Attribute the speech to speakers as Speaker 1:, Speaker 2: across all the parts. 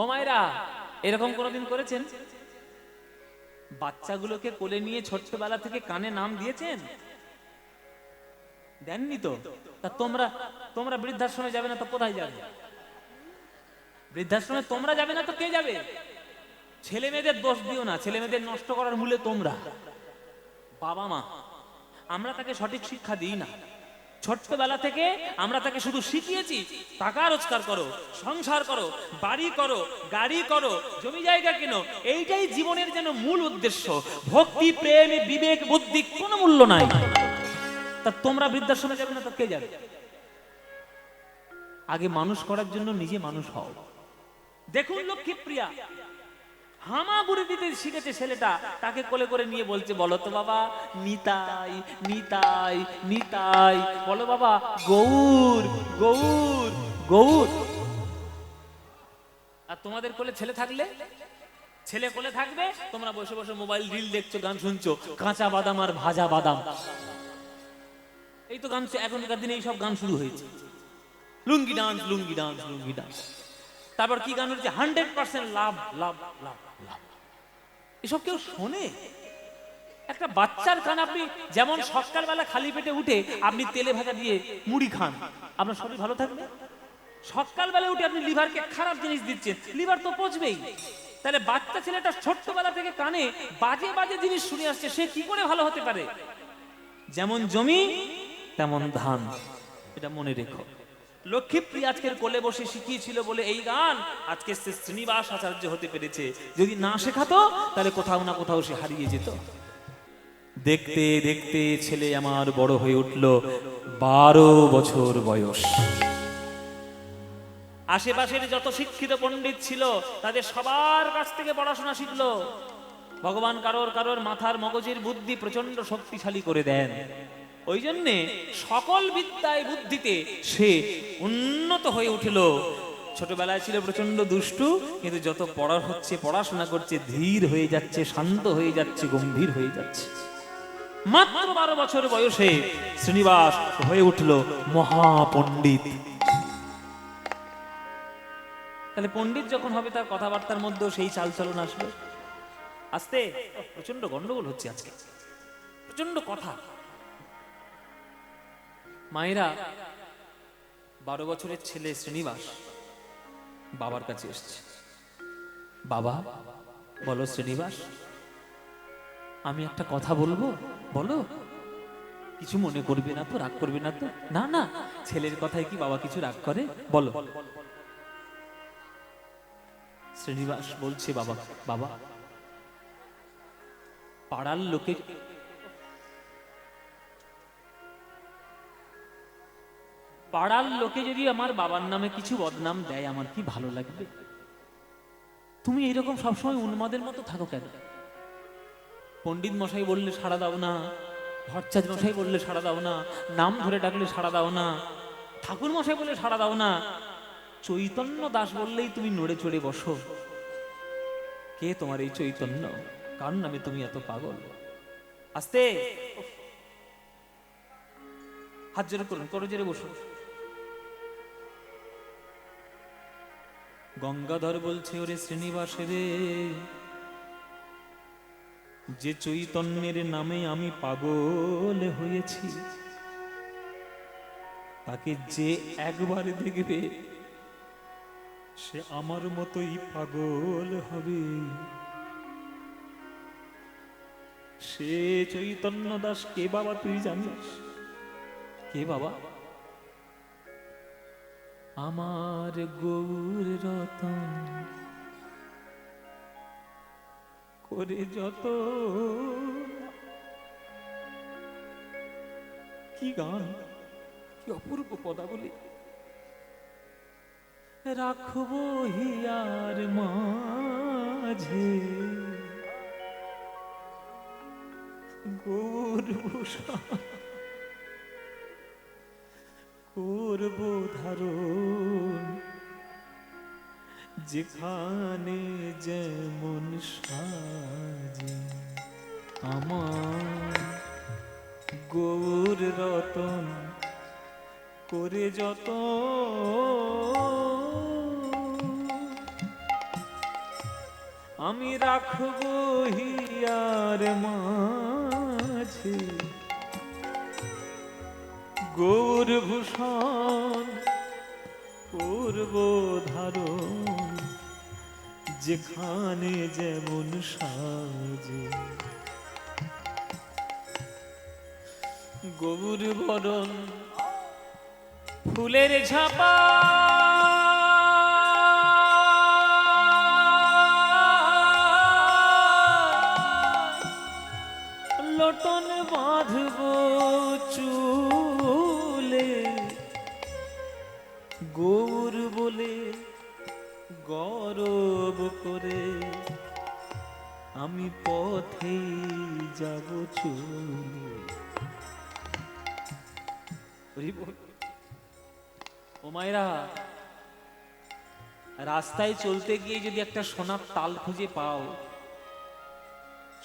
Speaker 1: ও মায়েরা, এরকম কোনোদিন করেছেন? বাচ্চাগুলোকে কোলে নিয়ে ছোট্টবেলা থেকে কানে নাম দিয়েছেন? দেননি তো? তা তোমরা তোমরা বৃদ্ধাশ্রমে যাবে না তো কোথায় যাবে? বৃদ্ধাশ্রমে তোমরা যাবে না তো কে যাবে? ছেলে মেয়েদের দোষ দিও না, ছেলে মেয়েদের নষ্ট করার মূলে তোমরা বাবা মা। আমরা তাকে সঠিক শিক্ষা দিই না। ছোট্টবেলা থেকে আমরা তাকে শুধু শিখিয়েছি টাকা রোজগার করো, সংসার করো, বাড়ি করো, গাড়ি করো, জমি জায়গা কেনো। এইটাই জীবনের যেন মূল উদ্দেশ্য। ভক্তি, প্রেম, বিবেক, বুদ্ধি কোনো মূল্য নাই। তা তোমরা বৃদ্ধাশ্রমে যাবে না তো কে যাবে? আগে মানুষ করার জন্য নিজে মানুষ হও। দেখুন লক্ষ্মীপ্রিয়া হামাগুড়ি দিতে শিখেছে ছেলেটা, তাকে কোলে করে নিয়ে বলছে, বলো তো বাবা নিতাই নিতাই নিতাই, বলো বাবা গৌর গৌর গৌর। আর তোমাদের কোলে ছেলে থাকলে, ছেলে কোলে থাকবে, তোমরা বসে বসে মোবাইল রিল দেখছো, গান শুনছো, কাঁচা বাদাম আর ভাজা বাদাম। এই তো গান, এখনকার দিনে এইসব গান শুরু হয়েছে, লুঙ্গি ডান্স লুঙ্গি ডান্স লুঙ্গি ডান্স। তারপর কি গান হচ্ছে? 100% লাভ লাভ লাভ লাভ। এসব কেউ শোনে? একটা বাচ্চার কান আপনি যেমন সকালবেলা খালি পেটে উঠে আপনি তেলে ভাজা দিয়ে মুড়ি খান, আপনার শরীর ভালো থাকবে? সকালবেলা উঠে আপনি লিভারকে খারাপ জিনিস দিচ্ছেন, লিভার তো পচবেই। তাহলে বাচ্চা ছেলেটা ছোট্টবেলা থেকে কানে বাজে বাজে জিনিস শুনে আসছে, সে কি করে ভালো হতে পারে? যেমন জমি তেমন ধান, এটা মনে রেখো। লক্ষ্মীপ্রিয়া আজকের কোলে বসে শিখিয়েছিল বলে এই গান আজকে শ্রীনিবাস আচার্য হতে পেরেছে। যদি না শেখাতো তাহলে কোথাও না কোথাও সে হারিয়ে যেত। দেখতে দেখতে ছেলে আমার বড় হয়ে উঠল, 12 বছর বয়স। আশেপাশের যত শিক্ষিত পণ্ডিত ছিল তাদের সবার কাছ থেকে পড়াশোনা শিখলো। ভগবান কারোর কারোর মাথার মগজের বুদ্ধি প্রচন্ড শক্তিশালী করে দেন। ওই জন্যে সকল বিদ্যায় বুদ্ধিতে সে উন্নত হয়ে উঠল। ছোটবেলায় ছিল প্রচন্ড দুষ্টু, কিন্তু যত পড়া হচ্ছে, পড়াশোনা করছে, ধীর হয়ে যাচ্ছে, শান্ত হয়ে যাচ্ছে, গম্ভীর হয়ে যাচ্ছে। মাত্র 12 বছর বয়সে শ্রীনিবাস হয়ে উঠল মহাপণ্ডিত। তাহলে পণ্ডিত যখন হবে তার কথাবার্তার মধ্যে সেই চালচলন আসবে। আস্তে প্রচন্ড গন্ডগোল হচ্ছে আজকে, প্রচন্ড কথা। মায়েরা, 12 বছরের ছেলে শ্রীনিবাস বাবার কাছে এসছে। বাবা, বলো শ্রীনিবাস, আমি একটা কথা বলবো, বলো। কিছু মনে করবে না তো, রাগ করবে না তো? না না, ছেলের কথায় কি বাবা কিছু রাগ করে? বলো। শ্রীনিবাস বলছে, বাবা বাবা, পাড়ার লোকে যদি আমার বাবার নামে কিছু বদনাম দেয় আমার কি ভালো লাগবে? তুমি এইরকম সবসময় উন্মাদের মতো থাকো কেন? পণ্ডিত মশাই বললে সাড়া দাও না, ভট্টাচার্য মশাই বললে সাড়া দাও না, নাম ধরে ডাকলে সাড়া দাও না, ঠাকুর মশাই বললে সাড়া দাও না, চৈতন্য দাস বললেই তুমি নড়ে চড়ে বসো। কে তোমার এই চৈতন্য? কার নামে তুমি এত পাগল? আস্তে, হাত জোরে করুন, করো জোরে বসো। গঙ্গাধর বলছে, ওরে শ্রীনিবাস রে, যে চৈতন্যের নামে আমি পাগল হয়েছি, তাকে যে একবার দেখবে সে আমার মতোই পাগল হবে। সে চৈতন্য দাস কে বাবা, তুই জানিস? কে বাবা? আমার গৌর রতন করে যত। কি গান, কি অপূর্ব পদাবলী। রাখবো হিয়ার মাঝে গৌর ভূষণ, করব ধারণ যেখানে যেমন সাজে। আমার গৌর রতন করে যত, আমি রাখবো হিয়ার মাঝে গৌর ভূষণ করব ধারণ, যেখানে যেমন সাজে গৌর বরণ ফুলের ঝাপা লটন বাঁধব চুলে গৌর বলে গৌরব করে আমি পথে যাব চলে। ও মায়েরা, রাস্তায় চলতে গিয়ে যদি একটা সোনার তাল খুঁজে পাও,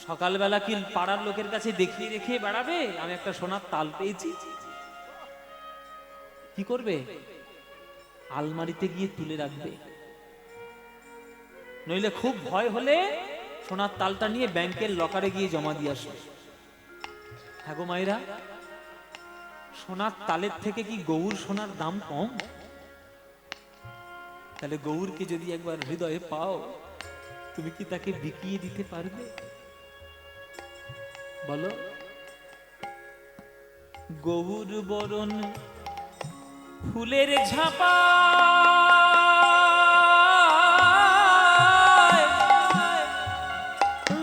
Speaker 1: সকালবেলা কি পাড়ার লোকের কাছে দেখিয়ে দেখিয়ে বেড়াবে আমি একটা সোনার তাল পেয়েছি? কি করবে? আলমারিতে গিয়ে তুলে রাখবে, নইলে খুব ভয় হলে সোনার তালটা নিয়ে ব্যাংকের লকারে গিয়ে জমা দিয়ে আসবে। হ্যাঁ গো মায়েরা, সোনার তালের থেকে কি গৌর সোনার দাম কম? তাহলে গৌরকে যদি একবার হৃদয়ে পাও, তুমি কি তাকে বিকিয়ে দিতে পারবে? বলো। গৌর বরণ ফুলের ঝাপা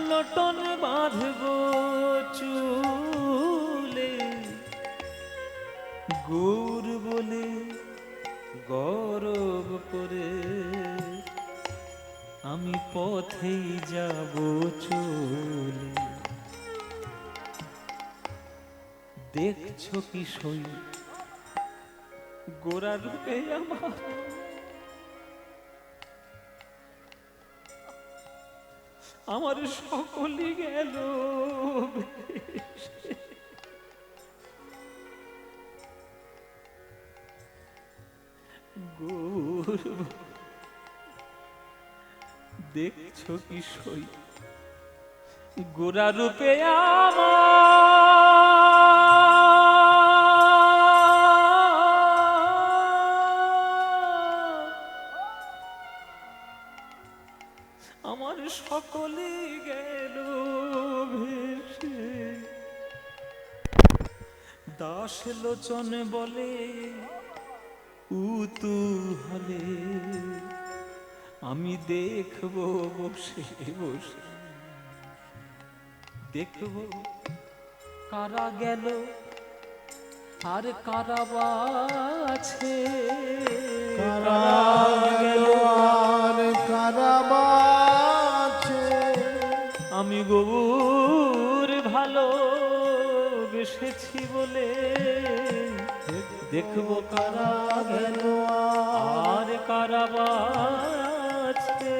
Speaker 1: লটন বাঁধব চুলে গৌর বলে গৌরব করে আমি পথেই যাব চলে। দেখছো কি সই গোরা রূপে আমার সকলে গেল গৌর। দেখছো কি সই গোরা রূপে আমার সকলে গেল ভেসে। দাস লোচন বলে উতূহলে আমি দেখব বসে বসে, দেখব কারা গেল আর কারা বাছে,
Speaker 2: কারা গেল আর কারা বাছে।
Speaker 1: আমি গৌর ভালো বেসেছি বলে দেখব কারা গেল আর কারা বাছে।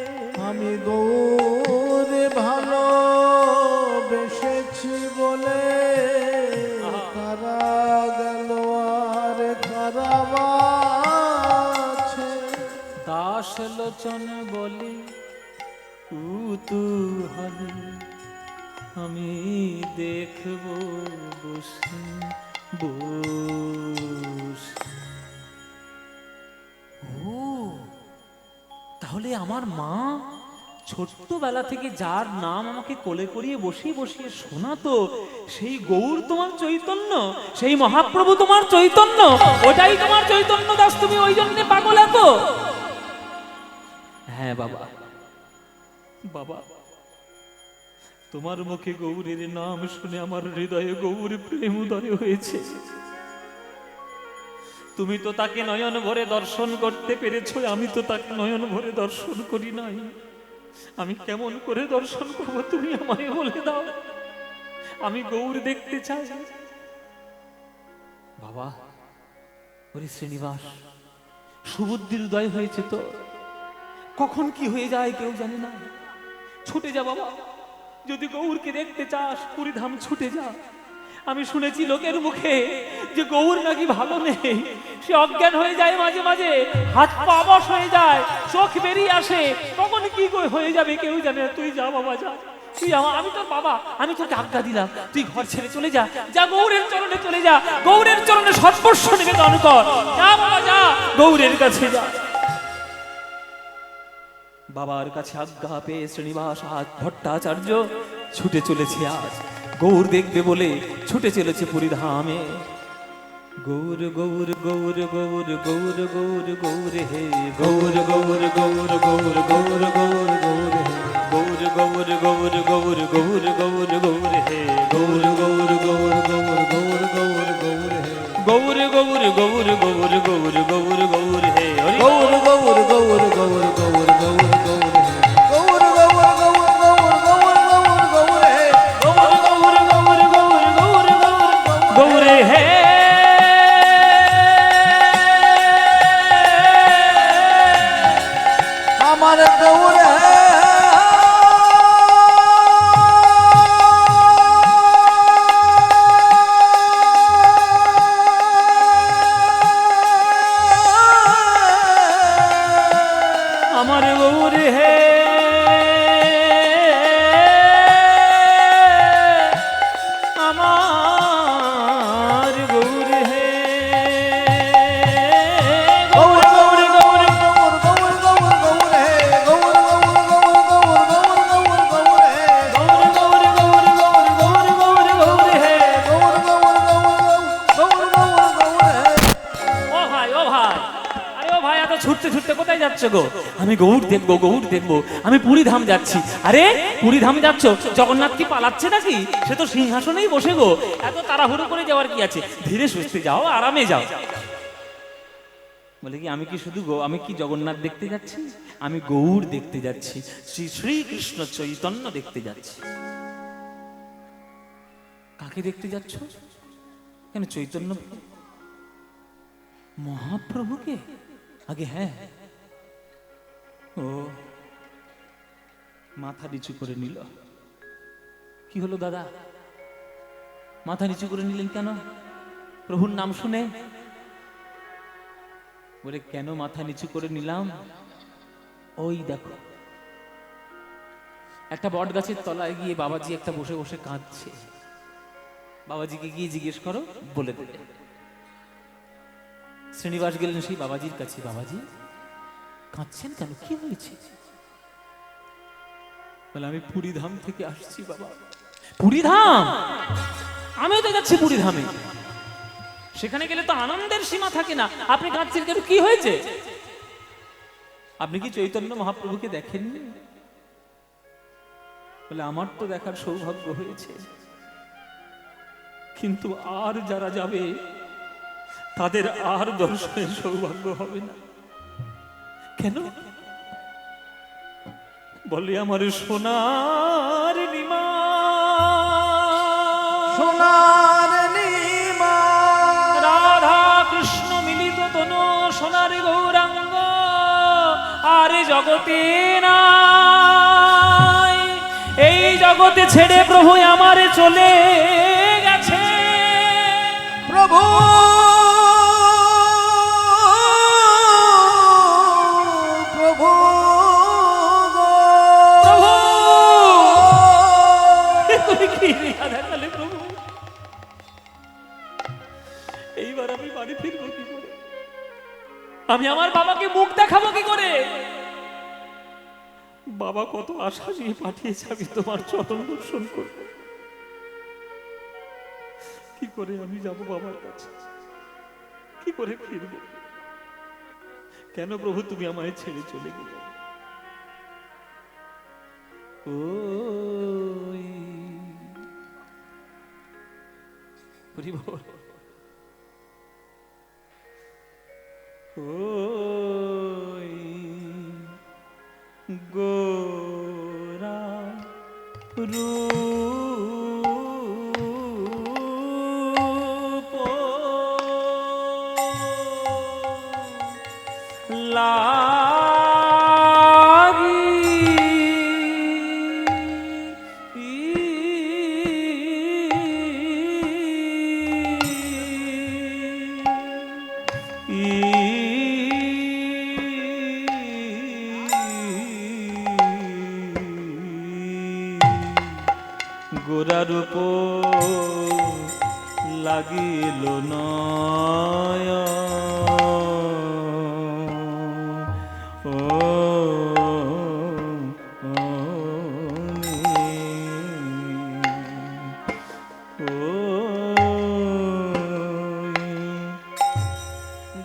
Speaker 2: আমি গৌর ভালো বেসেছি বলে কারা গেল আর কারা বাছে।
Speaker 1: দাস লোচন বলে কুতূহলে আমি দেখব বসে বসে। ও তাহলে আমার মা ছোট্টবেলা থেকে যার নাম আমাকে কোলে করিয়ে বসিয়ে বসিয়ে শোনাতো, সেই গৌর তোমার চৈতন্য, সেই মহাপ্রভু তোমার চৈতন্য, ওটাই তোমার চৈতন্য দাস, তুমি ওই জন্য পাগল এত? হ্যাঁ বাবা, বাবা তোমার মুখে গৌরের নাম শুনে আমার হৃদয়ে গৌর প্রেম উদয় হয়েছে। তুমি তো তাকে নয়ন ভরে দর্শন করতে পেরেছো, আমি তো তাকে নয়ন ভরে দর্শন করি নাই। আমি কেমন করে দর্শন করবো তুমি আমায় বলে দাও, আমি গৌর দেখতে চাই। বাবা ওরে শ্রীনিবাস, সুবুদ্ধির উদয় হয়েছে তো, কখন কি হয়ে যায় কেউ জানে না। ছুটে যা বাবা, যদি গৌরকে দেখতে চাস পুরীধাম ছুটে যা। আমি শুনেছি লোকের মুখে যে গৌর নাকি ভালো নেই, সে অজ্ঞান হয়ে যায় মাঝে মাঝে, হাত পা অবশ হয়ে যায়, চোখ বেরিয়ে আসে, তখন কি হয়ে যাবে কেউ জানে না। তুই যা বাবা যা, তুই আমি তোর বাবা, আমি তোকে আজ্ঞা দিলাম, তুই ঘর ছেড়ে চলে যা, যা গৌরের চরণে চলে যা, গৌরের চরণে সর্বস্ব নিবেদন কর, যা বাবা যা, গৌরের কাছে যা। বাবার কাছে আজ্ঞা পেয়ে শ্রীনিবাস ভট্টাচার্য ছুটে চলেছে আজ গৌর দেখবে বলে, ছুটে চলেছে পুরীধামে। গৌর গৌর গৌর গৌর গৌর গৌর গৌর হে, গৌর গৌর গৌর গৌর গৌর গৌর গৌর হে, গৌর গৌর গৌর গৌর গৌর গৌর গৌর হে, গৌর গৌর গৌর গৌর গৌর গৌর গৌর হে, গৌর গৌর গৌর গৌর গৌর গৌর গৌর হে,
Speaker 2: গৌর গৌর গৌর গৌর গৌর গৌর গৌর হে, গৌর গৌর গৌর গৌর গৌর গৌর গৌর হে,
Speaker 1: গৌর গৌর গৌর গৌর গৌর গৌর গৌর হে।
Speaker 2: আমার গৌর হে।
Speaker 1: আমার গৌর হে, আমার গৌর হে,
Speaker 2: গৌর গৌর গৌর গৌর গৌর গৌর গৌর হে, গৌর গৌর গৌর গৌর গৌর গৌর গৌর হে,
Speaker 1: গৌর গৌর গৌর গৌর গৌর গৌর গৌর হে।
Speaker 2: গৌর গৌর গৌর গৌর গৌর হে।
Speaker 1: ও ভাই, ও ভাই, আরে ও ভাই, এত ছুটতে ছুটতে কোথায় যাচ্ছ গো? আমি গৌর দেখবো, গৌর দেখবো, আমি পুরীধাম যাচ্ছি। আরে পুরীধাম যাচ্ছ, জগন্নাথ কি পালাচ্ছে নাকি? সে তো সিংহাসনেই বসে গো, এত তাড়াহুড়ো করে যাওয়ার কি আছে? ধীরে সুস্থে যাও, আরামে যাও। বলে কি আমি কি শুধু আমি কি জগন্নাথ দেখতে যাচ্ছি? আমি গৌর দেখতে যাচ্ছি, শ্রী শ্রীকৃষ্ণ চৈতন্য দেখতে যাচ্ছি। কাকে দেখতে যাচ্ছ? কেন চৈতন্য মহাপ্রভুকে? আগে হ্যাঁ, ও মাথা নিচু করে নিল। কি হলো দাদা, মাথা নিচু করে নিলেন কেন? প্রভুর নাম শুনে? বলে কেন মাথা নিচু করে নিলাম? ওই দেখো একটা বট গাছের তলায় গিয়ে বাবাজি একটা বসে বসে কাঁদছে। বাবাজিকে গিয়ে জিজ্ঞেস করো, বলে দেবে। শ্রীনিবাস গেলেন সেই বাবাজির কাছে। বাবাজি কাঁদছেন কেন, কি হয়েছে? বলে আমি পুরীধাম থেকে আসছি বাবা। পুরীধাম? আমিও তো যাচ্ছি পুরীধামে। সেখানে গেলে তো আনন্দের সীমা থাকে না। আপনি কাঁদছেন কেন, কি হয়েছে? আপনি কি চৈতন্য মহাপ্রভুকে দেখেননি? বলে আমার তো দেখার সৌভাগ্য হয়েছে, কিন্তু আর যারা যাবে তাদের আর দর্শনের সৌভাগ্য হবে না। কেন? বলে আমার সোনার নিমা,
Speaker 2: সোনার নিমা,
Speaker 1: রাধা কৃষ্ণ মিলিত তনু সোনার গৌরাঙ্গ আর জগতে নাই। এই জগতে ছেড়ে প্রভু আমারে চলে গেছে।
Speaker 2: প্রভু প্রভু
Speaker 1: প্রভু কি দেখালে প্রভু? এইবার আমি বাড়ি ফিরবো কি করে? আমি আমার বাবাকে মুখ দেখাবো কি করে? বাবা কত আশা নিয়ে পাঠিয়েছে আমি তোমার চরণ দর্শন করব, কি করে আমি যাব বাবার কাছে? কি করে ফিরবো? কেন প্রভু তুমি আমায় ছেড়ে চলে গেলে? ওই হরি বল। ওই গোরা রূপ লাগি গোরার উপর লাগিল নয় ও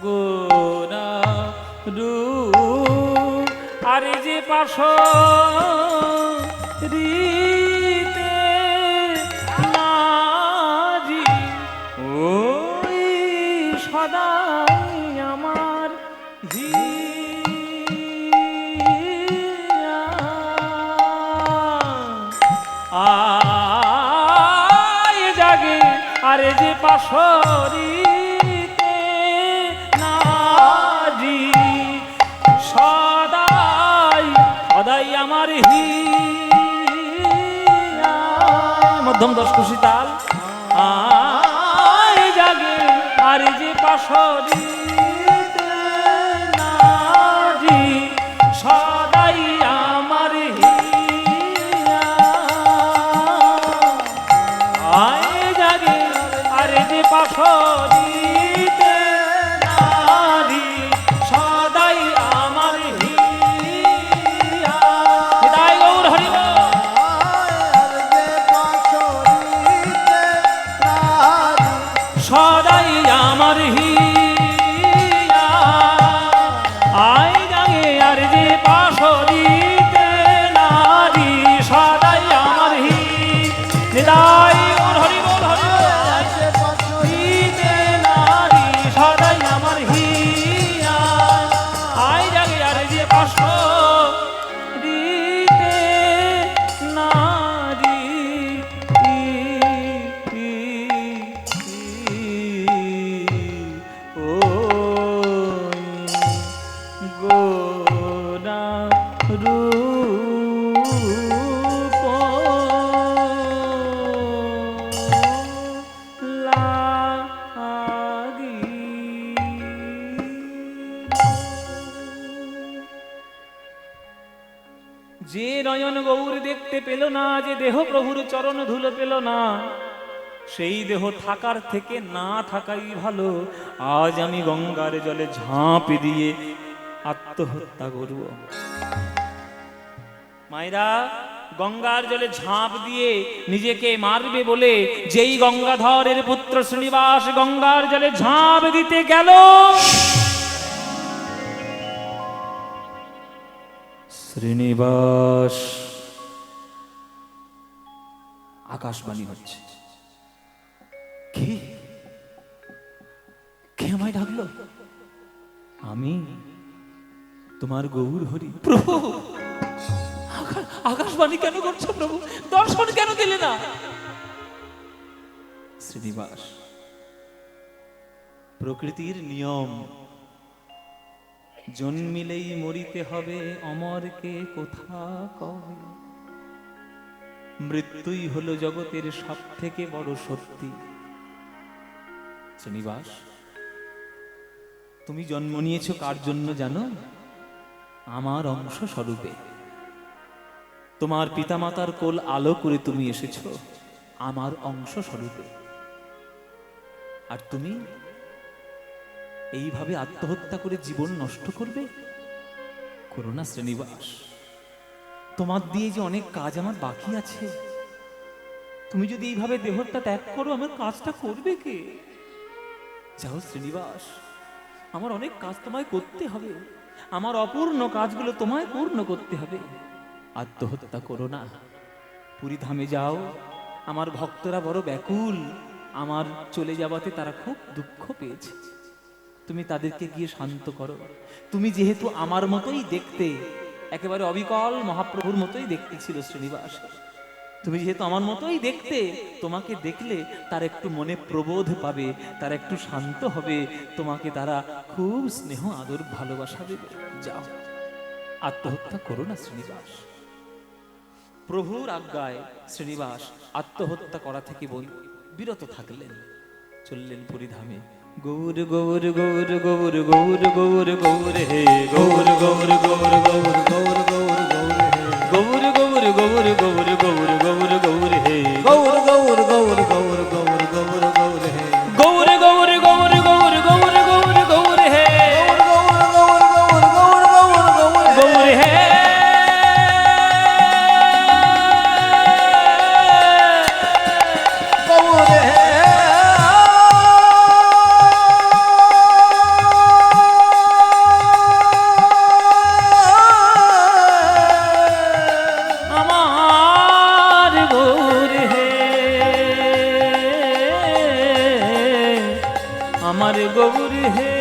Speaker 1: গোরা রূপ আরে যে পাশ রিতে নাজি ওই সদাই আমার হিয়া আয় জাগে আরে যে পাশরিতে নাজি সদাই সদাই আমার হিয়া মধ্যম দশ খুশি তাল আয় জাগে আর যে পাশরিতে নাজি সদাই আমার হিয়া আয় জাগে আর যে পাশরিতে নারী সদাই আমার হিয়া হৃদয় গৌর হরি বল। সদাই আমার হিয়া আয় জাগে আর যে পাশরিতে নারী সদাই আমার হৃদয় গৌর হরি বল হরি বল। হিতে নারী সদাই আমার হিয়া আয় জাগে আর যে পাশরিতে নারী ও গোরা রূপ লাগি যে নয়ন গৌর দেখতে পেল না, যে দেহ প্রভুর চরণ ধুলো পেল না, সেই দেহ থাকার থেকে না থাকাই ভালো। আজ আমি গঙ্গার জলে ঝাঁপ দিয়ে আত্মহত্যা করব। মায়েরা, গঙ্গার জলে ঝাঁপ দিয়ে নিজেকে মারবে বলে যেই গঙ্গাধরের পুত্র শ্রীনিবাস গঙ্গার জলে ঝাঁপ দিতে গেল, শ্রীনিবাস আকাশবাণী হচ্ছে, কে কে আমায় ডাকলো? আমি তোমার গৌর হরি। প্রভু, আকাশবাণী কেন করছো প্রভু? দর্শন কেন দিলে না? শ্রীনিবাস, প্রকৃতির নিয়ম, জন্মিলেই মরিতে হবে, অমরকে কোথা কবে। মৃত্যুই হলো জগতের সব থেকে বড় সত্যি। শ্রীনিবাস, তুমি জন্ম নিয়েছো কার জন্য জানো? আমার অংশ স্বরূপে। তোমার পিতামাতার কোল আলো করে তুমি এসেছো আমার অংশ স্বরূপে। আর তুমি এইভাবে আত্মহত্যা করে জীবন নষ্ট করবে? করো না শ্রীনিবাস, তোমার দিয়ে যে অনেক কাজ আমার বাকি আছে। তুমি যদি এইভাবে দেহটা ত্যাগ করো, আমার কাজটা করবে কে? যাও শ্রীনিবাস, আমার অনেক কাজ তোমায় করতে হবে, আমার অপূর্ণ কাজগুলো তোমায় পূর্ণ করতে হবে। আত্মহত্যা করো না, পুরী ধামে যাও। আমার ভক্তরা বড় ব্যাকুল, আমার চলে যাওয়াতে তারা খুব দুঃখ পেয়েছে। তুমি তাদেরকে গিয়ে শান্ত করো। তুমি যেহেতু আমার মতোই দেখতে, একেবারে অবিকল মহাপ্রভুর মতোই দেখতে ছিল শ্রীনিবাস, তুমি যেহেতু আমার মতোই দেখতে, তোমাকে দেখলে তার একটু মনে প্রবোধ পাবে, তার একটু শান্ত হবে, তোমাকে তারা খুব স্নেহ আদর ভালোবাসা দেবে। যাও, আত্মহত্যা করো না শ্রীনিবাস। প্রভুর আজ্ঞায় শ্রীনিবাস আত্মহত্যা করা থেকে বিরত থাকলেন, চললেন পুরীধামে। গৌর গৌর গৌর গৌর গৌর গৌর গৌর হে গৌর গৌর গৌর গৌর গৌর গৌর গৌর হে গৌর গৌর গৌর গৌর গৌর গৌর গৌর হে
Speaker 2: গৌর গৌর গৌর গৌর গৌর গৌর গৌর হে
Speaker 1: গৌর গৌর গৌর গৌর গৌর গৌর গৌর হে
Speaker 2: গৌর গৌর গৌর গৌর গৌর গৌর
Speaker 1: গৌর হে
Speaker 2: গৌর হে
Speaker 1: আমার গৌর হে আমার গৌর হে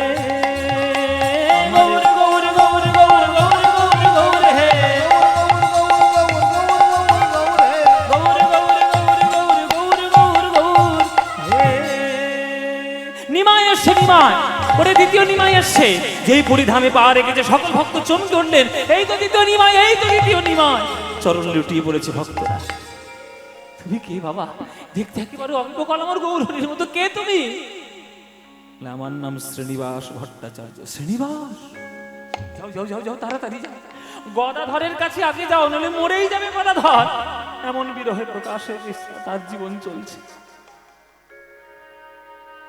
Speaker 1: গৌর গৌর গৌর গৌর গৌর গৌর গৌর হে গৌর গৌর গৌর গৌর গৌর গৌর গৌর হে নিমাই এসছে নিমাই ওরে দ্বিতীয় নিমাই এসছে যেই পরিধামে পা রেখেছে সকল ভক্ত চমকে উঠলেন এই তো দ্বিতীয় নিমাই এই তো দ্বিতীয় নিমাই চরণ লুটিয়ে পড়েছে ভক্তরা তুমি কে বাবা দেখতে একেবারে অল্পকাল আমার গৌরহরির মতো কে তুমি বলে, আমার নাম শ্রীনিবাস ভট্টাচার্য শ্রীনিবাস যাও যাও যাও যাও তাড়াতাড়ি যাও গদাধরের কাছে আগে যাও নাহলে মরেই যাবে গদাধর এমন বিরহে প্রকাশে তার জীবন চলছে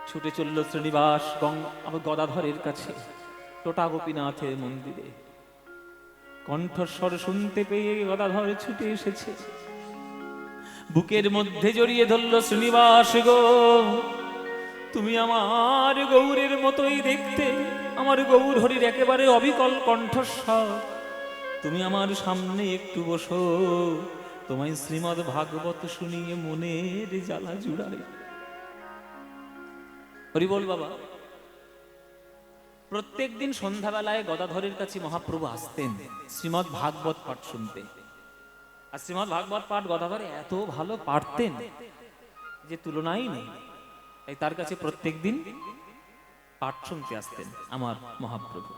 Speaker 1: ছুটে চলল শ্রীনিবাস গদাধরের কাছে টোটা গোপীনাথের মন্দিরে কণ্ঠস্বর শুনতে পেয়ে গদাধর ছুটে এসেছে বুকের মধ্যে জড়িয়ে ধরল শ্রীনিবাস গো তুমি আমার গৌরের মতোই দেখতে আমার গৌর হরির একেবারে অবিকল কণ্ঠস্বর তুমি আমার সামনে একটু বসো তোমায় শ্রীমদ্ ভাগবত শুনিয়ে মনের জ্বালা জুড়াই হরি বল বাবা প্রত্যেক দিন সন্ধ্যাবেলায় গদাধরের কাছে মহাপ্রভু আসতেন শ্রীমদ্ ভাগবত পাঠ শুনতে আর শ্রীমদ্ ভাগবত পাঠ গদাধর এত ভালো পারতেন যে তুলনাই নেই তাই তার কাছে প্রত্যেক দিন পাঠ শুনতে আসতেন আমার মহাপ্রভু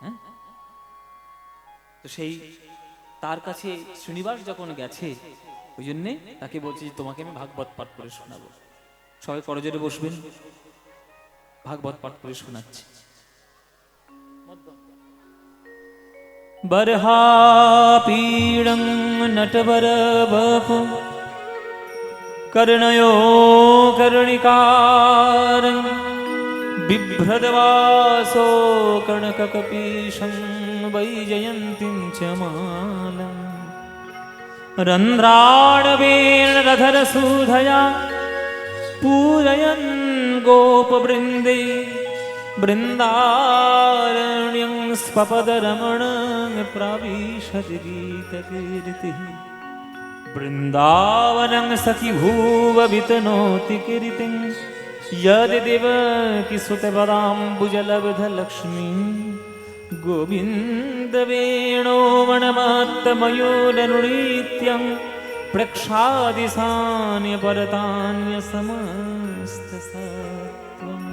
Speaker 1: হ্যাঁ তো সেই তার কাছে শ্রীনিবাস যখন গেছে ওই জন্যে তাকে বলছি যে তোমাকে আমি ভাগবত পাঠ করে শোনাবো সবাই করজোরে বসবেন ভাগবত পাঠ করে শোনাচ্ছি বরহাপীড়ং নটবর বপু कर्णयो कर्णिकार बिभ्रदवासो कर्णककपीशं वैजयन्तीं च मालम् रन्ध्राणवेणरधरसूधया पूरयन् गोपवृन्दे बृन्दारण्यं स्वपदरमणं प्राविशद् गीतकीर्तिः वृंदावनं सखी भूव वितनोति कीर्तिं यदिव किसुतपदाम्बुजलब्धलक्ष्मी गोविन्द वेणो वनमात्तमयूरनुनीत्यं प्रक्षादिसान्यपरतान्यसमस्तसत्त्वम्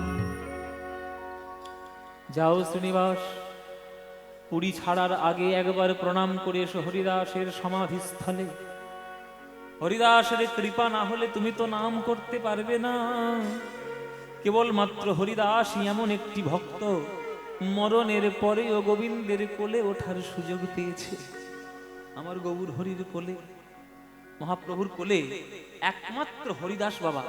Speaker 1: যাও শ্রীনিবাস পুরী ছাড়ার আগে একবার প্রণাম করে এসো হরিদাসের সমাধিস্থলে হরিদাসের কৃপা না হলে তুমি তো নাম করতে পারবে না কেবলমাত্র হরিদাসই এমন একটি ভক্ত মরণের পরেও গোবিন্দের কোলে ওঠার সুযোগ পেয়েছে আমার গৌর হরির কোলে মহাপ্রভুর কোলে একমাত্র হরিদাস বাবা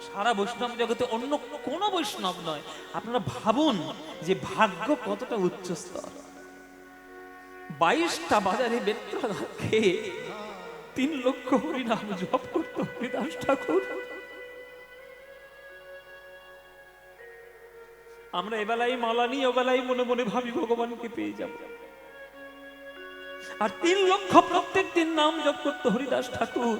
Speaker 1: সারা বৈষ্ণব জগতে অন্য কোন বৈষ্ণব নয় আপনারা ভাবুন যে ভাগ্য কতটা উচ্চ স্তর 22টা বাজারে বেত্রাঘাত খেয়ে 3 লক্ষ হরিনাম জপ করত হরিদাস ঠাকুর আমরা এবেলায় মালা নিয়ে ওবেলায় মনে মনে ভাবি ভগবানকে পেয়ে যাব আর 3 লক্ষ প্রত্যেক দিন নাম জপ করত হরিদাস ঠাকুর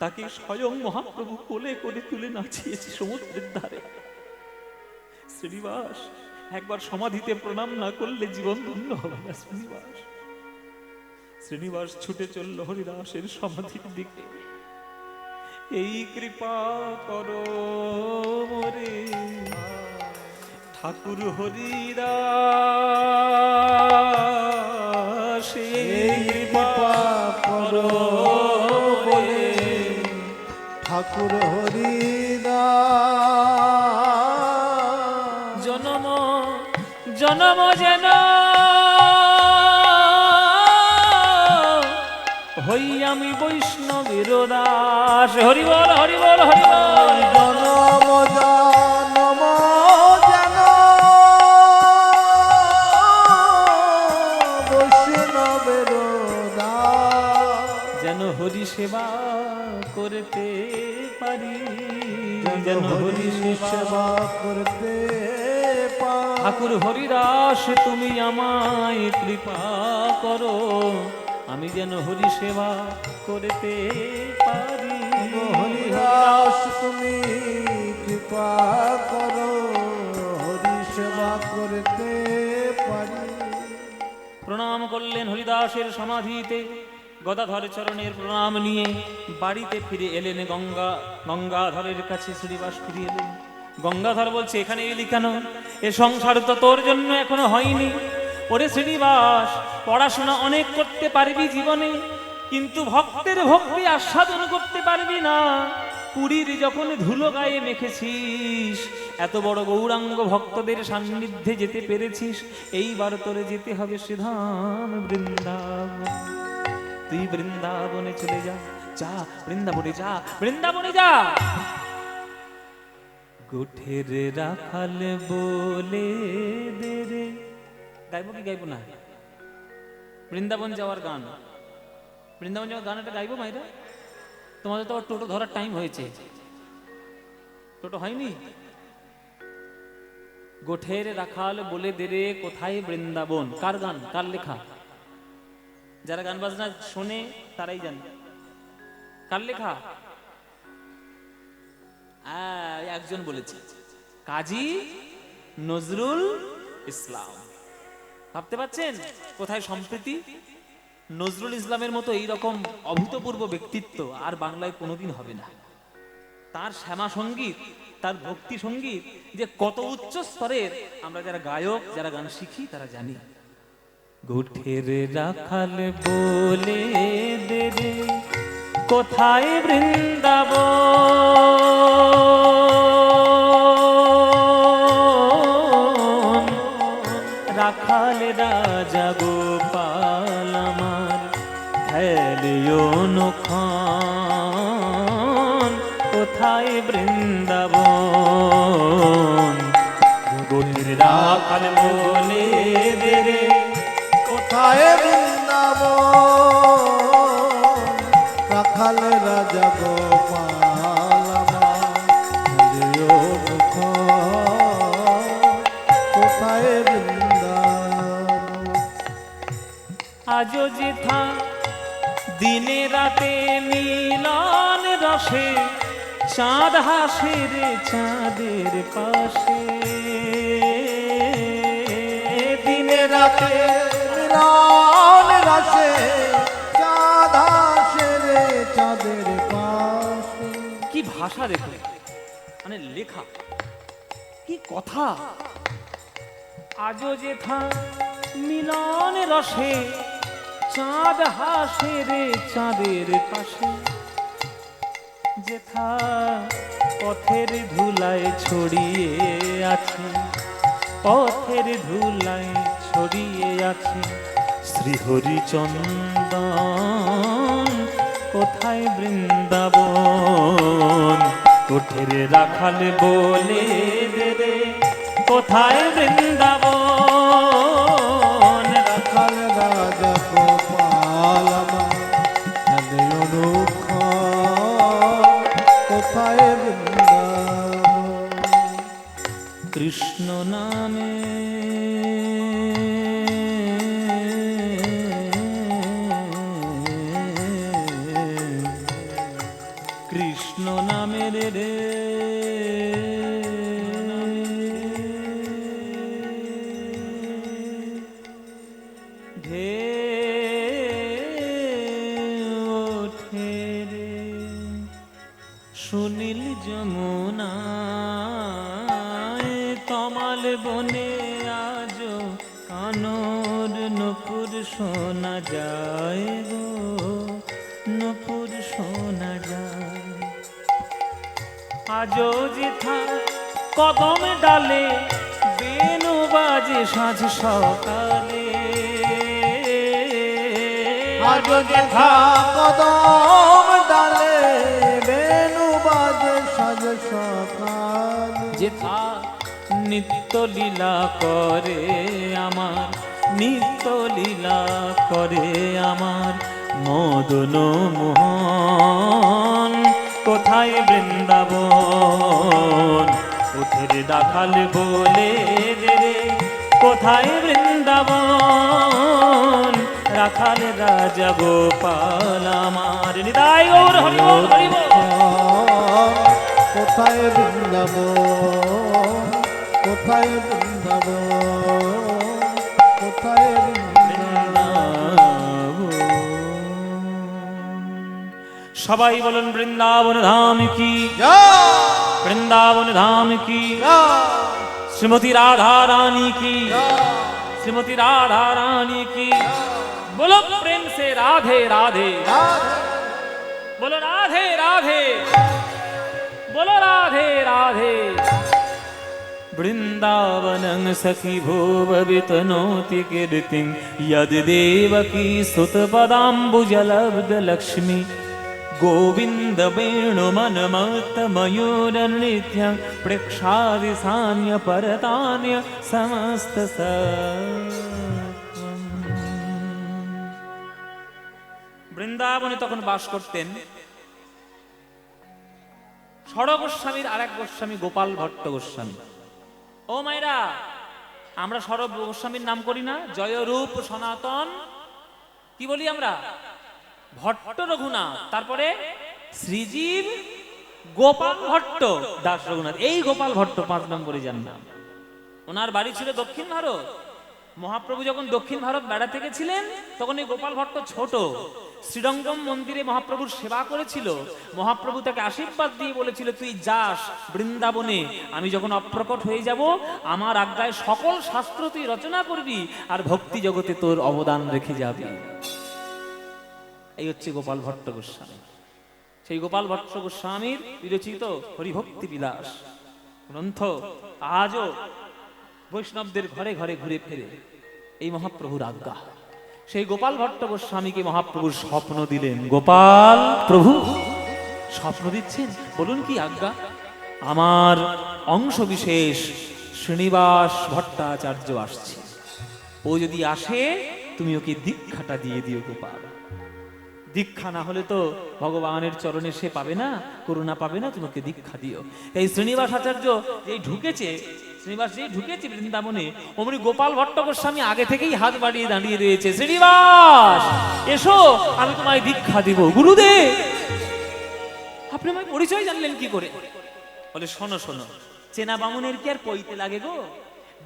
Speaker 1: তাকে স্বয়ং মহাপ্রভু কোলে করে তুলে নাচিয়েছে সমুদ্রের ধারে শ্রীনিবাস একবার সমাধিতে প্রণাম না করলে জীবন ধন্য হবে না শ্রীনিবাস ছুটে চলল হরিদাসের সমাধির দিকে এই কৃপা করো মোরে ঠাকুর হরিদাস কৃপা করো মোরে
Speaker 2: ঠাকুর হরিদাস
Speaker 1: জনম জনম যেন হই আমি বৈষ্ণবের দাস। হরি বল হরি বল হরি বল।
Speaker 2: জনম জনম যেন বৈষ্ণবের দাস।
Speaker 1: যেন হরি সেবা করতে পারি, যেন হরি সেবা
Speaker 2: করতে পারি।
Speaker 1: ঠাকুর হরিদাস তুমি আমায় কৃপা করো, আমি যেন হরি সেবা করতে পারি।
Speaker 2: হরিদাস তুমি কৃপা করো, হরি সেবা করতে পারি।
Speaker 1: প্রণাম করলেন হরিদাসের সমাধিতে, গদাধর চরণের প্রণাম নিয়ে বাড়িতে ফিরে এলেন। গঙ্গাধরের কাছে শ্রীনিবাস ফিরে এলেন। গঙ্গাধর বলছে, এখানে এলি কেন? এ সংসার তো তোর জন্য এখনো হয়নি। ওরে শ্রীনিবাস, পড়াশোনা অনেক করতে পারবি জীবনে, কিন্তু ভক্তের ভক্তি আস্বাদন করতে পারবি না। পুরীর যখন ধুলো গায়ে মেখেছিস, এত বড় গৌরাঙ্গ ভক্তদের সান্নিধ্যে যেতে পেরেছিস, এইবার তোরে যেতে হবে শ্রীধাম বৃন্দাবন। তুই বৃন্দাবনে চলে যা, যা বৃন্দাবনে যা, বৃন্দাবনে যা। গোঠের রাখাল বলে দে রে, গাইবো কি গাইবো না? বৃন্দাবন যাওয়ার গান, বৃন্দাবন যাওয়ার গান একটা গাইবো মাইরা? তোমাদের তো টোটো ধরার টাইম হয়েছে, টোটো হয়নি? গোঠের রাখাল বলে দে রে কোথায় বৃন্দাবন। কার গান, কার লেখা? যারা গান বাজনা শোনে তারাই জানে কার লেখা। একজন বলেছে, কাজী নজরুল ইসলাম। ভাবতে পারছেন কোথায় সম্প্রীতি? নজরুল ইসলামের মতো এইরকম অভূতপূর্ব ব্যক্তিত্ব আর বাংলায় কোনোদিন হবে না। তার শ্যামা সঙ্গীত, তার ভক্তি সঙ্গীত যে কত উচ্চ স্তরের, আমরা যারা গায়ক, যারা গান শিখি তারা জানি। গোঠের রাখাল বলে দে রে কোথায় বৃন্দাবন। রাখাল রাজা গোপাল আমার খেলিও নখন, কোথায় বৃন্দাবন। গোঠের রাখাল বলে দে রে
Speaker 2: কোথায় বৃন্দাবন। রাখাল রাজা গোপাল আমার হরিও মুখ, কোথায় বৃন্দাবন।
Speaker 1: আজও যেথা দিনে রাতে মিলন রসে, চাঁদ হাসে রে চাঁদের পাশে।
Speaker 2: দিনে রাতে মিলন রসে, চাঁদ হাসে রে চাঁদের পাশে।
Speaker 1: কি ভাষা দেখো, মানে লেখা, কি কথা। আজও যেথা মিলন রসে, চাঁদ হাসে রে চাঁদের পাশে। যেথা পথের ধুলায় ছড়িয়ে আছে, পথের ধুলায় ছড়িয়ে আছে শ্রীহরিচন্দন, কোথায় বৃন্দাবন। কোঠের রাখাল বলে দে রে কোথায় বৃন্দাবন।
Speaker 2: রাখাল রাজা গোপাল আমার হৃদয় দুঃখ, কোথায় বৃন্দাবন।
Speaker 1: কৃষ্ণ নামে কৃষ্ণ নামের রে ওঠে রে সুনীল যমুনায়, তমাল বনে আজ কানর নপুর শোনা যায় গো, নপুর শোনা যায়। আজও যেথা কদম ডালে বেনু বাজে সাঁঝ সকালে।
Speaker 2: আজ যেথা কদম ডালে বেনু বাজে সাজ সকাল
Speaker 1: যেথা নিত্য লীলা করে আমার, নিত্য লীলা করে আমার মদন মোহন। কোথায় বৃন্দাবন উঠের ডাকাল বলে রে, কোথায় বৃন্দাবন রাখাল রাজা গোপাল আমার। নিতাই গৌর হরি বল হরি বল।
Speaker 2: কোথায় বৃন্দাবন, কোথায় বৃন্দাবন, কোথায়
Speaker 1: সবাই বলুন বৃন্দাবন ধাম কি, বৃন্দাবন ধাম কি, শ্রীমতী রাধা রানী কি, শ্রীমতী রাধা রানী की। बोलो प्रेम से राधे राधे, बोलो राधे राधे, बोलो राधे राधे। वृंदावनं सखी भुव वितनोति कीर्तिं यद देवकी सुतपदाम्बुजलब्ध लक्ष्मी गोविंद वेणुमनमत्त मयूरनृत्यं प्रेक्षादि सान्य परतान्य समस्त বৃন্দাবনে তখন বাস করতেন ষড় গোস্বামীর আরেক গোস্বামী গোপাল ভট্ট গোস্বামী। ও মায়েরা, আমরা ষড় গোস্বামীর নাম করি না? জয়রূপ সনাতন কি বলি আমরা? ভট্ট রঘুনাথ, তারপরে শ্রীজীব গোপাল ভট্ট দাস রঘুনাথ। এই গোপাল ভট্ট 5 নম্বরে যার নাম। ওনার বাড়ি ছিল দক্ষিণ ভারত। মহাপ্রভু যখন দক্ষিণ ভারত বেড়াতে গেছিলেন তখন এই গোপাল ভট্ট ছোট শ্রীরঙ্গম মন্দিরে মহাপ্রভুর সেবা করেছিল। মহাপ্রভু তাকে আশীর্বাদ দিয়ে বলেছিল, তুই যাস বৃন্দাবনে, আমি যখন অপ্রকট হয়ে যাব আমার আজ্ঞায় সকল শাস্ত্র তুই রচনা করবি আর ভক্তি জগতে তোর অবদান রেখে যাবি। এই হচ্ছে গোপাল ভট্ট গোস্বামী। সেই গোপাল ভট্ট গোস্বামীর বিরচিত হরিভক্তি বিলাস গ্রন্থ আজও বৈষ্ণবদের ঘরে ঘরে ঘুরে ফেরে। এই মহাপ্রভুর আজ্ঞা। সেই গোপাল ভট্ট গোস্বামীকে মহাপ্রভুর স্বপ্ন দিলেন। গোপাল প্রভু স্বপ্ন দিচ্ছেন, বলুন কি আজ্ঞা? আমার অংশ বিশেষ শ্রীনিবাস ভট্টাচার্য আসছে, ও যদি আসে তুমি ওকে দীক্ষাটা দিয়ে দিও গোপাল। দীক্ষা না হলে তো ভগবানের চরণে সে পাবে না, করুণা পাবে না, তোমাকে দীক্ষা দিও। এই শ্রীনিবাস আচার্য যেই ঢুকেছে, শ্রীনিবাস যেই ঢুকেছে বৃন্দাবনে, অমনি গোপাল ভট্ট গোস্বামী আগে থেকেই হাত বাড়িয়ে দাঁড়িয়ে রয়েছে। শ্রীনিবাস এসো, আমি তোমায় দীক্ষা দিব। গুরুদেব আপনি আমায় পরিচয় জানলেন কি করে? বলে শোনো শোনো, চেনা বামুনের কি আর পইতে লাগে গো?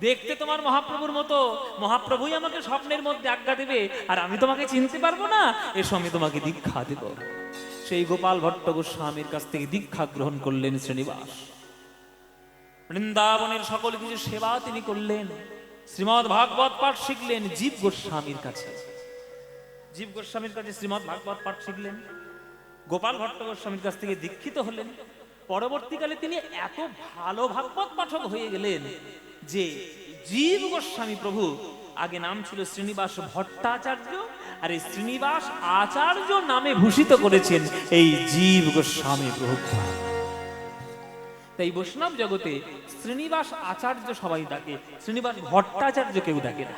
Speaker 1: দেখতে তোমার মহাপ্রভুর মতো, মহাপ্রভুই আমাকে স্বপ্নের মধ্যে আজ্ঞা দেবে আর আমি তোমাকে চিনতে পারবো না? এসো আমি তোমাকে দীক্ষা দেব। সেই গোপাল ভট্ট গোস্বামীর কাছ থেকে দীক্ষা গ্রহণ করলেন শ্রীনিবাস। বৃন্দাবনের সকল কিছু সেবা তিনি করলেন। শ্রীমদ্ ভাগবত পাঠ শিখলেন জীব গোস্বামীর কাছে। জীব গোস্বামীর কাছে শ্রীমদ্ ভাগবত পাঠ শিখলেন। গোপাল ভট্ট গোস্বামীর কাছ থেকে দীক্ষিত হলেন। পরবর্তীকালে তিনি এত ভালো ভাগবত পাঠক হয়ে গেলেন যে জীব গোস্বামী প্রভু, আগে নাম ছিল শ্রীনিবাস ভট্টাচার্য, আর এই শ্রীনিবাস আচার্য নামে ভূষিত করেছেন এই জীব গোস্বামী প্রভু। তাই বৈষ্ণব জগতে শ্রীনিবাস আচার্য সবাই ডাকে, শ্রীনিবাস ভট্টাচার্য কেউ ডাকে না।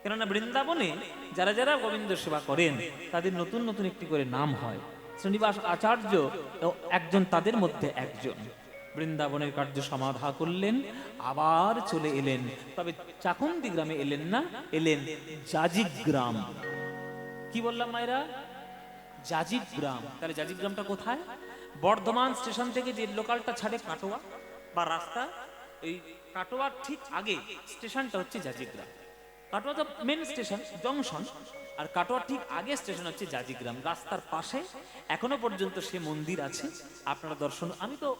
Speaker 1: কেননা বৃন্দাবনে যারা যারা গোবিন্দ সেবা করেন তাদের নতুন নতুন একটি করে নাম হয়। শ্রীনিবাস আচার্য একজন তাদের মধ্যে একজন। বৃন্দাবনের কার্য সমাধা করলেন, আবার চলে এলেন। তবে চাকুন্দি গ্রামে এলেন না, এলেন জাজিক গ্রাম। কি বললাম মায়েরা? জাজিক গ্রাম। তাহলে জাজিক গ্রামটা কোথায়? বর্ধমান স্টেশন থেকে যে লোকালটা ছাড়ে কাটোয়া বা রাস্তা, এই কাটোয়ার ঠিক আগে স্টেশনটা হচ্ছে জাজিক গ্রাম। কাটোয়া তো মেন স্টেশন, জংশন, আর কাটোয়ার ঠিক আগে স্টেশন হচ্ছে জাজিক গ্রাম। রাস্তার পাশে এখনো পর্যন্ত সে মন্দির আছে। আপনারা দর্শন, আমি তো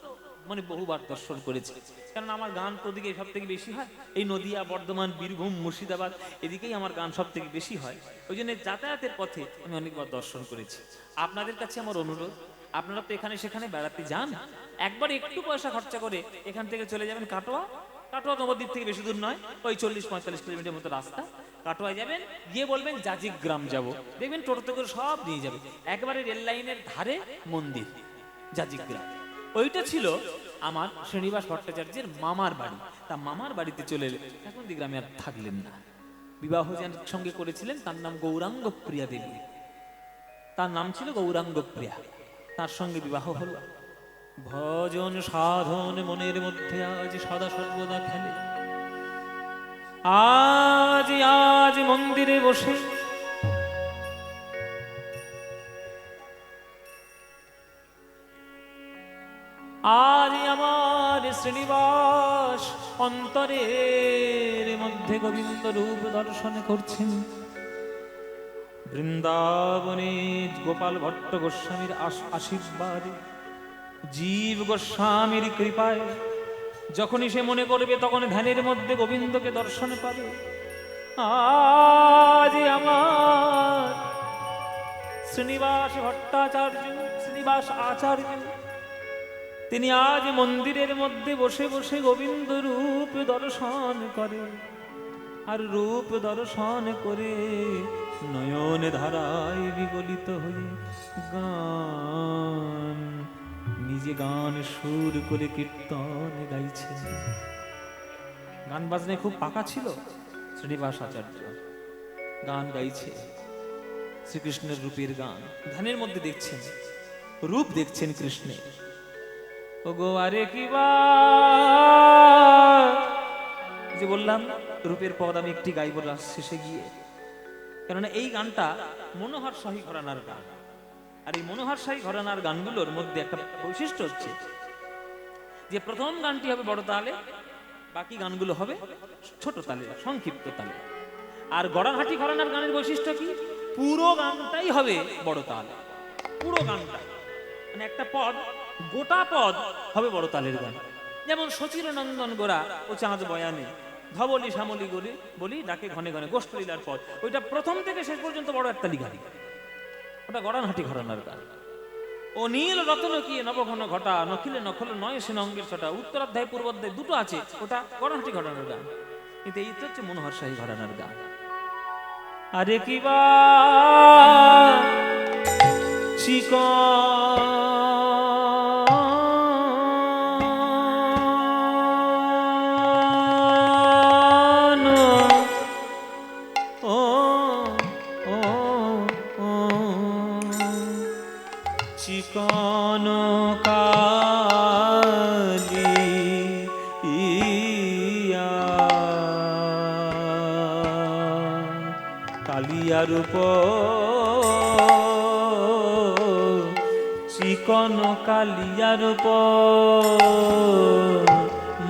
Speaker 1: মানে বহুবার দর্শন করেছি, কারণ আমার গান তো ওদিকে সব থেকে বেশি হয়। এই নদিয়া, বর্ধমান, বীরভূম, মুর্শিদাবাদ এদিকেই আমার গান সব থেকে বেশি হয়। ওই জন্য যাতায়াতের পথে আমি অনেকবার দর্শন করেছি। আপনাদের কাছে আমার অনুরোধ, আপনারা তো এখানে সেখানে বেড়াতে যান, একবার একটু পয়সা খরচা করে এখান থেকে চলে যাবেন কাটোয়া, কাটোয়া নবদ্বীপ থেকে বেশি দূর নয়, ওই 40-45 কিলোমিটার মতো রাস্তা। কাটোয়ায় যাবেন, গিয়ে বলবেন জাজিক গ্রাম যাব, দেখবেন টোটোতে করে সব নিয়ে যাবে, একবারে রেল লাইনের ধারে মন্দির জাজিক গ্রাম। ওইটা ছিল আমার শ্রীনিবাস ভট্টাচার্যের মামার বাড়ি। তা মামার বাড়িতে চলে এলেন, এখন দি গ্রামে আর থাকলেন না। বিবাহ যার সঙ্গে করেছিলেন তার নাম গৌরাঙ্গ প্রিয়া দেবী, তার নাম ছিল গৌরাঙ্গ প্রিয়া, তার সঙ্গে বিবাহ হলো। ভজন সাধন মনের মধ্যে আজ সদা সর্বদা খেলে। আজ আজ মন্দিরে বসে আজ আমার শ্রীনিবাস অন্তরের মধ্যে গোবিন্দ রূপ দর্শন করছেন। বৃন্দাবনে গোপাল ভট্ট গোস্বামীর আশীর্বাদে, জীব গোস্বামীর কৃপায় যখনই সে মনে করবে তখন ধ্যানের মধ্যে গোবিন্দকে দর্শন পাবে। আজ আমার শ্রীনিবাস ভট্টাচার্য, শ্রীনিবাস আচার্য, তিনি আজ মন্দিরের মধ্যে বসে বসে গোবিন্দ রূপ দর্শন করে। আর রূপ দর্শন করে নয়ন ধারায় বিগলিত হয়ে গান, নিজে গান সুর করে কীর্তন গাইছে। গান বাজনায় খুব পাকা ছিল শ্রীনিবাস আচার্য, গান গাইছে শ্রীকৃষ্ণের রূপের গান, ধ্যানের মধ্যে দেখছেন, রূপ দেখছেন কৃষ্ণের। ও গো আরে কিবা, যে বললাম রূপের পদ আমি একটি গাইব শেষে গিয়ে, কেননা এই গানটা মনোহর শাহী ঘরানার গান। আর এই মনোহর শাহী ঘরানার গানগুলোর মধ্যে একটা বৈশিষ্ট্য হচ্ছে যে প্রথম গানটি হবে বড় তালে, বাকি গানগুলো হবে ছোট তালে, সংক্ষিপ্ত তালে। আর গড়াহাটি ঘরানার গানের বৈশিষ্ট্য কি, পুরো গানটাই হবে বড় তাল, পুরো গানটা, মানে একটা পদ, গোটা পদ হবে বড় তালের গান। যেমন সচির নন্দন গোরা ও চাঁদ বয়ানে, ধবলি শ্যামলি গলি বলি ডাকে ঘনে ঘনে, গোষ্ঠলীলার পদ, ওইটা প্রথম থেকে শেষ পর্যন্ত বড় একটা গান, ওটা গড়ানহাটি ঘরানার গান। ও নীল রতন কি নবঘন ঘটা, নখিলে নখল নয় সে অঙ্গের ছটা, উত্তরাধ্যায় পূর্বাধ্যায় দুটো আছে, ওটা গড়ানহাটি ঘরানার গান। কিন্তু এই তো হচ্ছে মনোহর শাহী ঘরানার গান। আরে কিবা চিকন কালিয়ার চিকন কালিয়ার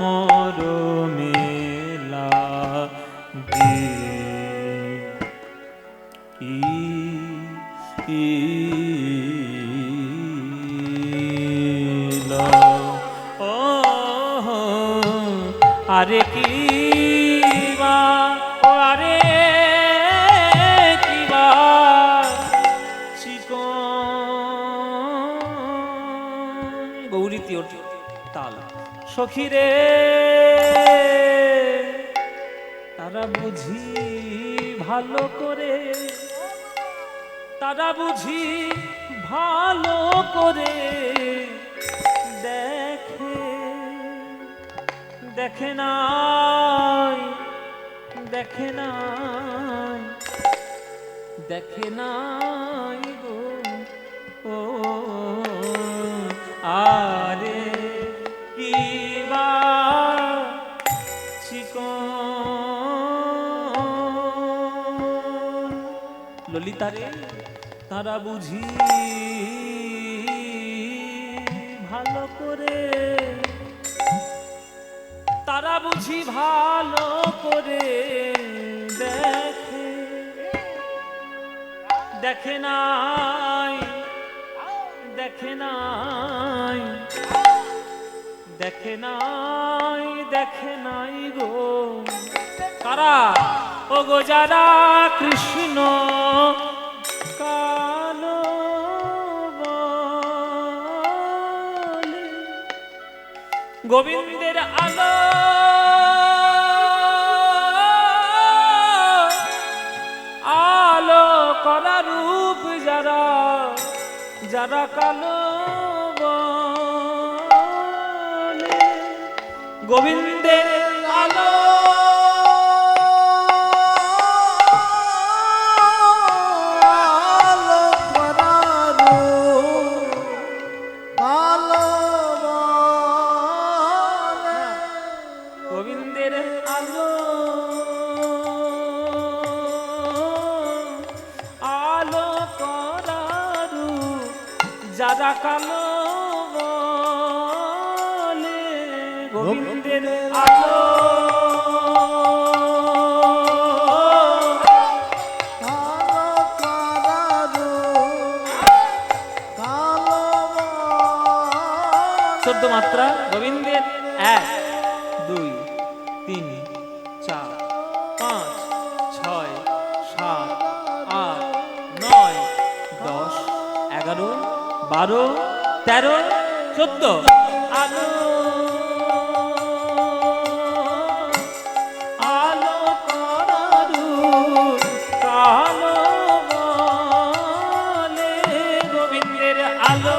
Speaker 1: মর মেলা আরে কি বা, ও আরে কি বা, চিকন গৌরী তাল সখিরে তারা বুঝি ভালো করে, তারা বুঝি ভালো করে দেখে, দেখে নাই, দেখে নাই, দেখে নাই গো ও আরে কি বা চিকন ললিতারে তারা বুঝি ভালো করে, তারা বুঝি ভালো করে দেখে, দেখে নাই, দেখে নাই, দেখে নাই, দেখে নাই গো কারা, ও গো যারা কৃষ্ণ কালো বলে, গোবিন্দের আলো যারা কালো বলে গোবিন্দের আলো গোবিন্দের আলো আলো করারু যারা কালো বলে গোবিন্দের আলো চোদ্দ মাত্রা গোবিন্দের 1 2 3 4 5 6 7 8 9 10 11 12 13 14 আলো আলো করারু কালো বলে গোবিন্দের আলো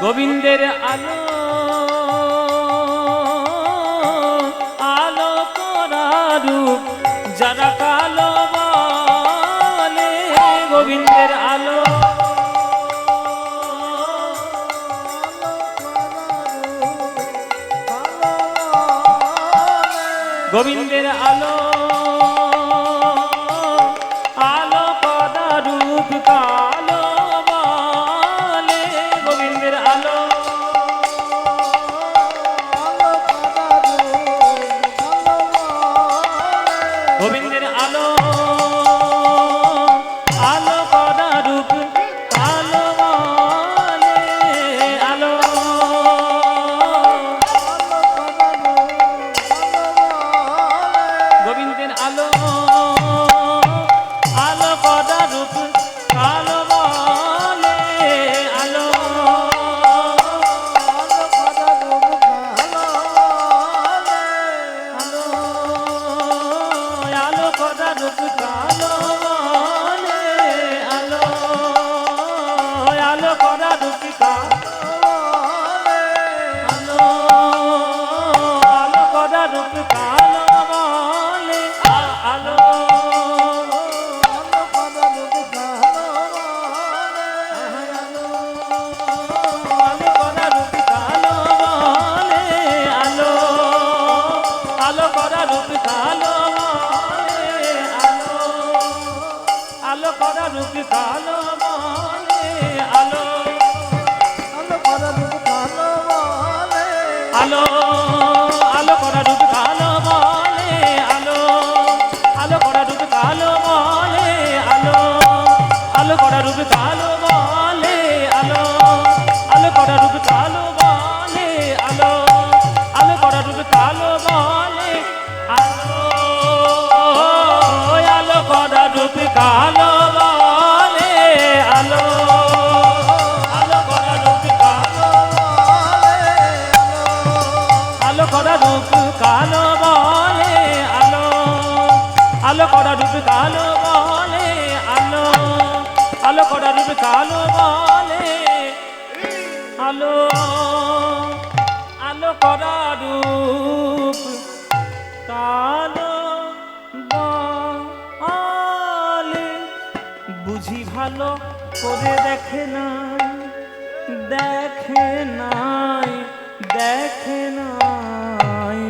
Speaker 1: গোবিন্দের আলো আলো করারূপ যারা কালো বলে গোবিন্দের আলো গোবিন্দের আলো আলো করারূপ কালো বলে গোবিন্দের আলো গোবিন্দের আলো আলো করারূপ কালো বলে আলো গোবিন্দের আলো আলো করারূপ কালো বলে আলো আলো করারূপ কালো বলে আলো আলো করারূপ আলো আলো করারূপ কালো বলে আলো আলো করারূপ কালো বলে আলো আলো করারূপ কালো বলে আলো আলো করারূপ কালো বলে আলো আলো আলো করারূপ কালো বলে আলো আলো করারূপ কালো বলে আলো আলো করারূপ কালো বলে আলো আলো করারূপ কালো বলে আলো আলো করারূপ কালো বলে আলো আলো করারূপ কালো বলে আলো আলো করারূপ কালো আলো করারূপ কালো বলে আলো আলো করারূপ কালো বলে আলো আলো করারূপ কালো বলে আলো আলো করারূপ কালো বলে বুঝি ভালো করে দেখে নাই দেখে নাই দেখে নাই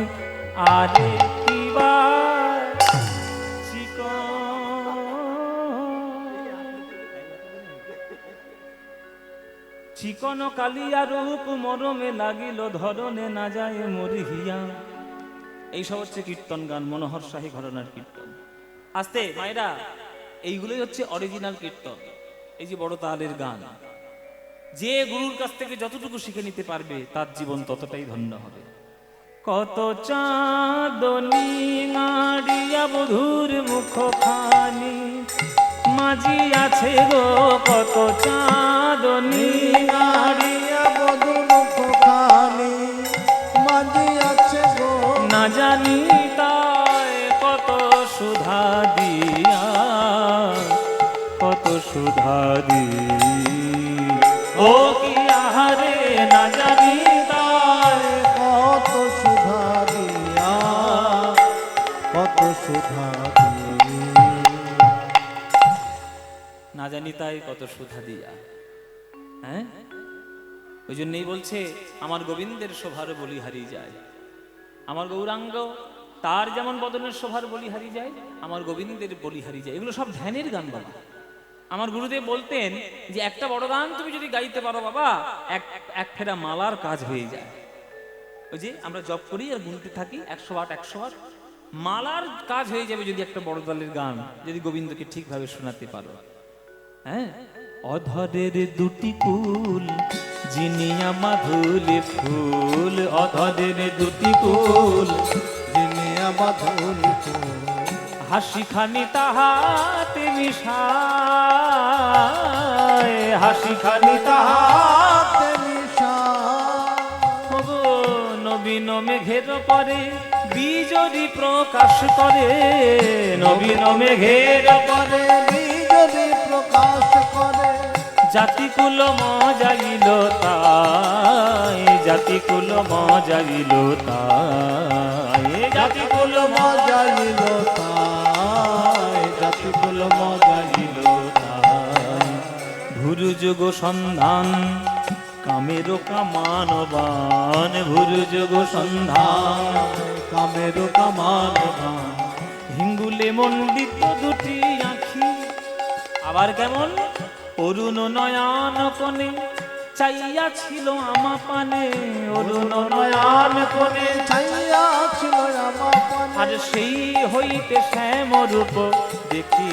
Speaker 1: আরে কিবার চিকন কালিয়া রূপ মরমে লাগিল ধরনে না যায় মরিহিয়া। এইসব হচ্ছে কীর্তন গান, মনোহর শাহী ঘরানার কীর্তন। আস্তে মায়েরা, এইগুলোই হচ্ছে অরিজিনাল কীর্তন। এই যে বড় তালের গান, যে গুরুর কাছ থেকে যতটুকু শিখে নিতে পারবে তার জীবন ততটাই ধন্য হবে। কত চাঁদনি নাড়িয়া বধুর মুখ খানি মাঝি আছে গো, কত চাঁদনি
Speaker 2: নাড়িয়া বধুর মুখ খানি মাঝি আছে গো,
Speaker 1: সুধা দিয়া, কত সুধা দিয়া, ও কি আহারে না জানি তাই,
Speaker 2: কত সুধা দিয়া, কত সুধা দিয়া,
Speaker 1: না জানি তাই কত সুধা দিয়া। হ্যাঁ, ওই জন্যই বলছে আমার গোবিন্দের শোভার বলি হারিয়ে যায়, আমার গৌরাঙ্গ তার যেমন বদনের শোভার বলি হারিয়ে যায়, আমার গোবিন্দের বলি হারিয়ে যায়। এগুলো সব ধ্যানের গান বাবা। আমার গুরুদেব বলতেন যে একটা বড় গান তুমি যদি গাইতে পারো বাবা, এক ফেরা মালার কাজ হয়ে যায়। ওই যে আমরা জপ করি আর গুনতে থাকি 108 108, মালার কাজ হয়ে যাবে যদি একটা বড় দলের গান যদি গোবিন্দকে ঠিকভাবে শোনাতে পারো। হ্যাঁ, অধরের দুটি কুল জিনিয়া মাধুলে ফুল, অধরের দুটি কুল
Speaker 2: জিনিয়া মাধুরী ফুল,
Speaker 1: হাসি খানি তাহাতে মিশায়, হাসি খানি তাহাতে
Speaker 2: হাতে নিশা,
Speaker 1: নবীন মেঘের পরে বিজরি প্রকাশ করে, নবীন মেঘের
Speaker 2: করে বিজলি প্রকাশ করে,
Speaker 1: জাতিকুল মজাইল তাই, জাতিকুল মজাইল তাই, জাতিকুল
Speaker 2: মজাইল তাই, জাতিকুল মজাইল তাই,
Speaker 1: ভুরু যুগ সন্ধান কামের কামানবান, ভুরু যুগ সন্ধান
Speaker 2: কামের কামান,
Speaker 1: হিঙ্গুলে মন্ডিত দুটি আঁখি, আবার কেমন অরুণ নয়ন কোণে চাইয়া ছিল আমা পানে, অরুণ নয়ন কোণে
Speaker 2: ছাইয়া ছিল আমার পানে,
Speaker 1: আর সেই হইতে শ্যামরূপ দেখি,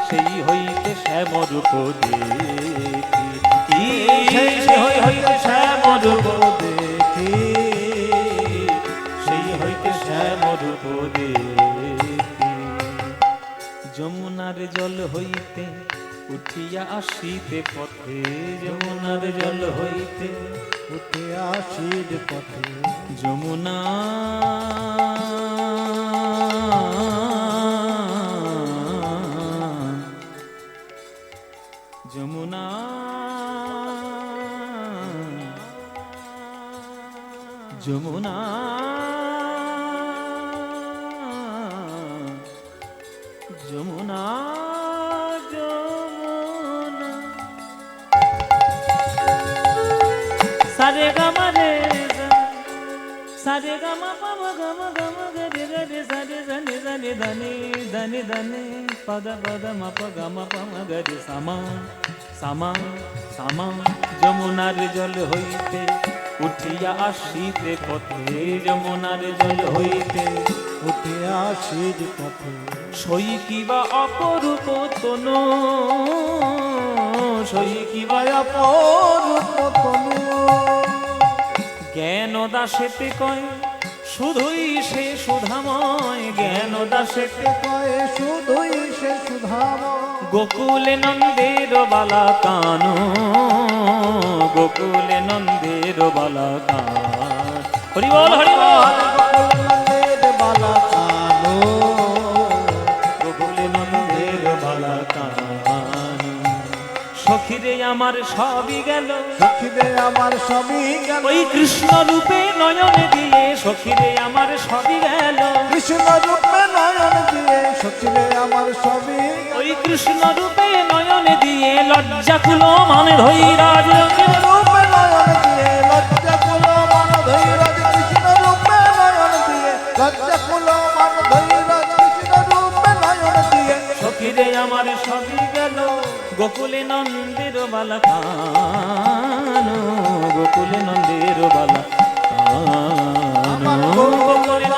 Speaker 1: সেই হইতে শ্যামরূপ দেখি, সেই হইতে শ্যামরূপ
Speaker 2: দেখি,
Speaker 1: সেই হইতে শ্যামরূপ দেখি, যমুনার জল হইতে উঠিয়া আসিতে পথে, যমুনার জল হইতে
Speaker 2: উঠে আসির পথে,
Speaker 1: যমুনা যমুনা যমুনা যমুনা যমুনা, সারে গামা রে সারে গামা পাম গামা গামা গরে গরে সারে জানে জানে ধানে ধানে ধানে পদ পদ মপ গামা পাম গরে সামা সামা সামা, যমুনার জল হইতে উঠিয়া আসিতে পথে, যমুনার জল হইতে
Speaker 2: উঠে আসির পথে,
Speaker 1: সই কিবা অপরূপ তনু, সই কিবা
Speaker 2: অপরূপ তনু,
Speaker 1: জ্ঞান দাসেতে কয় শুধুই সে সুধাময়, জ্ঞান দাসেতে
Speaker 2: কয়ে শুধুই সে সুধাম,
Speaker 1: গোকুলে নন্দের বালা কানো, গোকুলে নন্দের বালা কান, হরি বল হরি বল,
Speaker 2: নন্দের বালা কানো,
Speaker 1: গোকুলে নন্দের বালা কান, সখিরে আমার সবই গেল,
Speaker 2: সখিরে আমার সবই গেল,
Speaker 1: ওই কৃষ্ণ রূপে নয়ন দিয়ে, সখিরে আমার সবই গেল,
Speaker 2: কৃষ্ণ রূপে নয়ন দিয়ে, সখিরে আমার সবই গেল,
Speaker 1: ওই কৃষ্ণ রূপে নয়ন দিয়ে লজ্জা কুলো মানে ধৈরাজ,
Speaker 2: রূপে নয়ন দিয়ে লজ্জা কুলো মান ধৈরাজ, কৃষ্ণ রূপে নয়ন দিয়ে লজ্জা কুলো মান ধৈরাজ, কৃষ্ণ রূপে নয়ন দিয়ে,
Speaker 1: সখিরে আমার সবই গেল, গোকুলে নন্দের বালা কানো, গোকুলে নন্দের বালা কানো, গোকুলে